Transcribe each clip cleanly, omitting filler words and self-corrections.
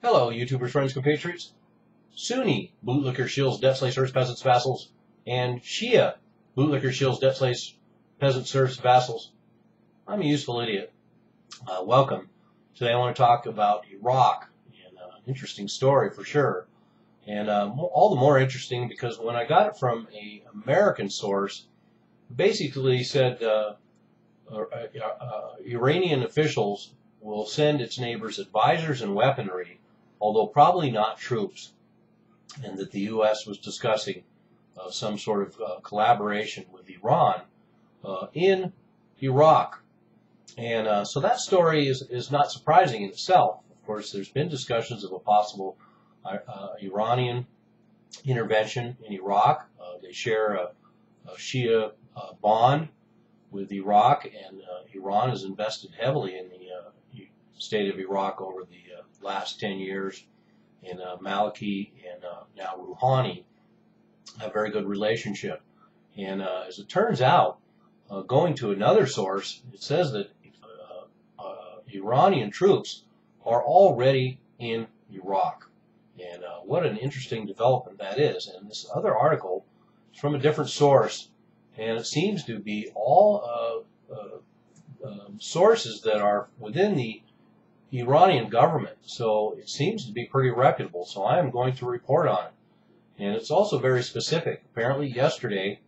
Hello, YouTubers, friends, compatriots. Sunni bootlicker shills debt slave serfs, peasants, vassals, and Shia bootlicker shills debt slaves, peasants, serfs, vassals. I'm a useful idiot. Welcome. Today I want to talk about Iraq, and an interesting story for sure. And all the more interesting because when I got it from an American source, basically said Iranian officials will send its neighbors advisors and weaponry, although probably not troops, and that the U.S. was discussing some sort of collaboration with Iran in Iraq. And so that story is not surprising in itself. Of course, there's been discussions of a possible Iranian intervention in Iraq. They share a Shia bond with Iraq, and Iran has invested heavily in the state of Iraq over the last 10 years, and Maliki and now Rouhani have a very good relationship. And as it turns out, going to another source, it says that Iranian troops are already in Iraq. And what an interesting development that is. And this other article is from a different source, and it seems to be all sources that are within the Iranian government. So it seems to be pretty reputable. So I am going to report on it. And it's also very specific. Apparently yesterday,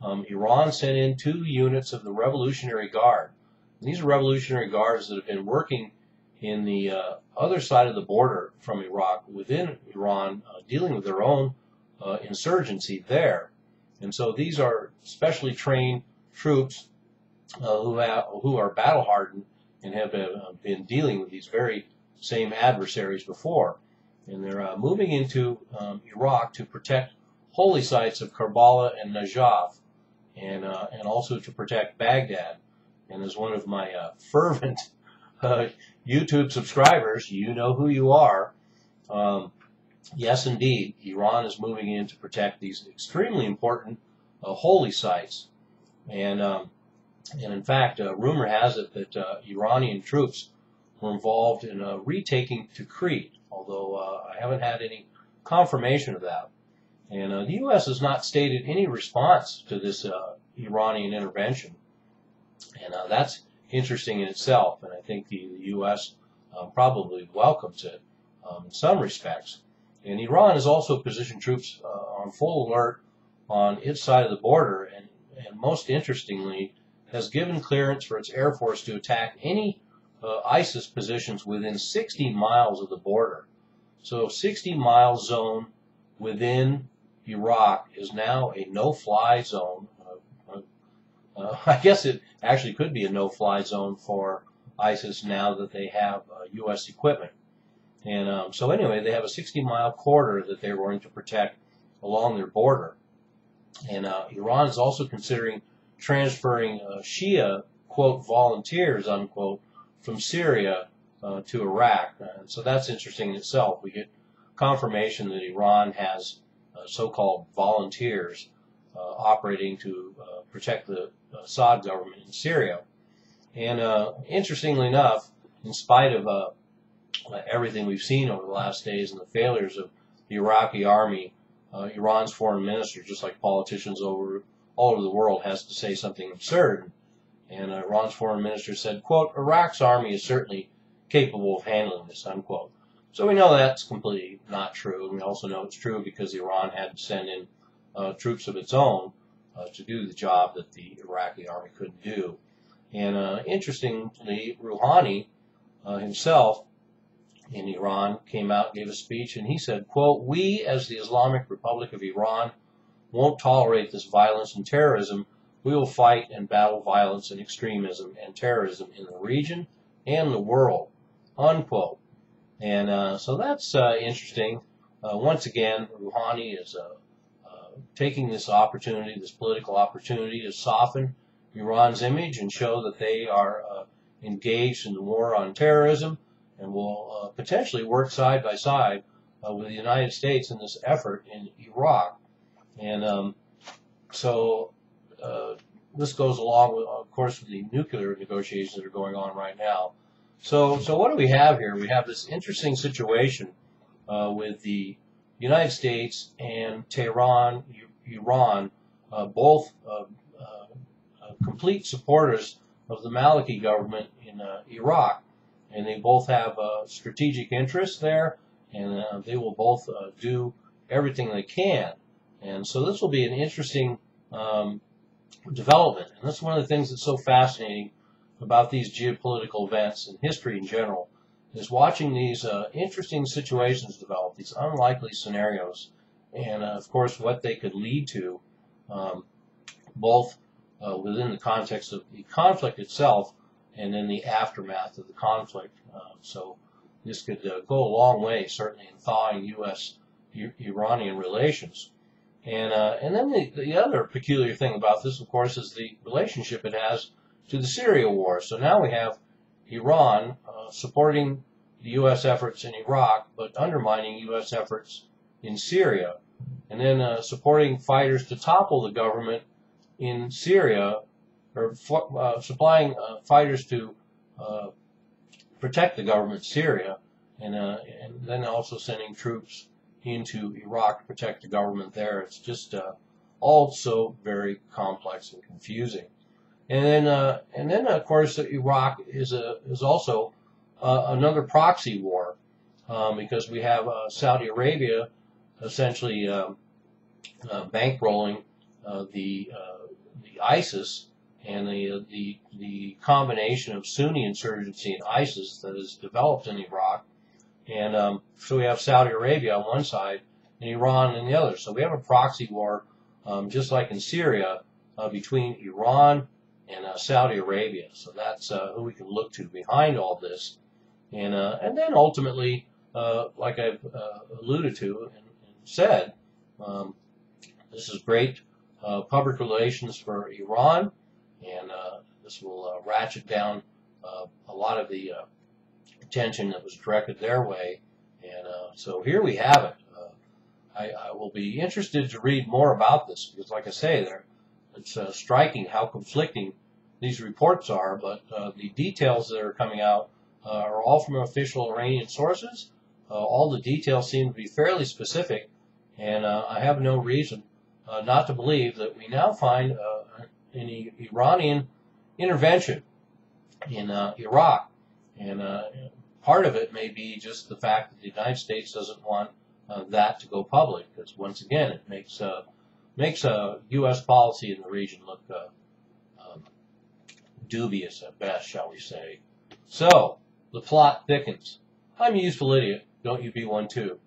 Iran sent in 2 units of the Revolutionary Guard. And these are Revolutionary Guards that have been working in the other side of the border from Iraq, within Iran, dealing with their own insurgency there. And so these are specially trained troops who are battle-hardened and have been dealing with these very same adversaries before. And they're moving into Iraq to protect holy sites of Karbala and Najaf, and also to protect Baghdad. And as one of my fervent YouTube subscribers, you know who you are. Yes, indeed, Iran is moving in to protect these extremely important holy sites. And in fact, rumor has it that Iranian troops were involved in retaking Tikrit, although I haven't had any confirmation of that. And the U.S. has not stated any response to this Iranian intervention. And that's interesting in itself, and I think the U.S. Probably welcomes it in some respects. And Iran has also positioned troops on full alert on its side of the border, and most interestingly, has given clearance for its Air Force to attack any ISIS positions within 60 miles of the border. So 60-mile zone within Iraq is now a no-fly zone. I guess it actually could be a no-fly zone for ISIS now that they have U.S. equipment. And so anyway, they have a 60-mile corridor that they're going to protect along their border. And Iran is also considering transferring Shia, quote, volunteers, unquote, from Syria to Iraq. And so that's interesting in itself. We get confirmation that Iran has so-called volunteers operating to protect the Assad government in Syria. And interestingly enough, in spite of everything we've seen over the last days and the failures of the Iraqi army, Iran's foreign minister, just like politicians all over the world, has to say something absurd. And Iran's foreign minister said, quote, Iraq's army is certainly capable of handling this, unquote. So we know that's completely not true. And we also know it's true because Iran had to send in troops of its own to do the job that the Iraqi army couldn't do. And interestingly, Rouhani himself in Iran came out, gave a speech, and he said, quote, we as the Islamic Republic of Iran won't tolerate this violence and terrorism. We will fight and battle violence and extremism and terrorism in the region and the world, unquote. And so that's interesting. Once again, Rouhani is taking this opportunity, this political opportunity, to soften Iran's image and show that they are engaged in the war on terrorism and will potentially work side by side with the United States in this effort in Iraq. And so this goes along with, of course, with the nuclear negotiations that are going on right now. So what do we have here? We have this interesting situation with the United States and Tehran, Iran, both complete supporters of the Maliki government in Iraq, and they both have strategic interests there, and they will both do everything they can. And so this will be an interesting development, and that's one of the things that's so fascinating about these geopolitical events and history in general, is watching these interesting situations develop, these unlikely scenarios, and of course what they could lead to, both within the context of the conflict itself and in the aftermath of the conflict. So this could go a long way, certainly, in thawing U.S.-Iranian relations. And then the other peculiar thing about this, of course, is the relationship it has to the Syria war. So now we have Iran supporting the U.S. efforts in Iraq, but undermining U.S. efforts in Syria, and then supporting fighters to topple the government in Syria, or supplying fighters to protect the government in Syria, and then also sending troops into Iraq to protect the government there. It's just also very complex and confusing. And then of course Iraq is also another proxy war, because we have Saudi Arabia essentially bankrolling the ISIS, and the combination of Sunni insurgency and ISIS that is developed in Iraq. And so we have Saudi Arabia on one side and Iran on the other. So we have a proxy war, just like in Syria, between Iran and Saudi Arabia. So that's who we can look to behind all this. And then ultimately, like I've alluded to and said, this is great public relations for Iran, and this will ratchet down a lot of the attention that was directed their way. And so here we have it. I will be interested to read more about this, because like I say, it's striking how conflicting these reports are, but the details that are coming out are all from official Iranian sources. All the details seem to be fairly specific, and I have no reason not to believe that we now find an Iranian intervention in Iraq. And part of it may be just the fact that the United States doesn't want that to go public, because once again it makes U.S. policy in the region look dubious at best, shall we say. So the plot thickens. I'm a useful idiot. Don't you be one too.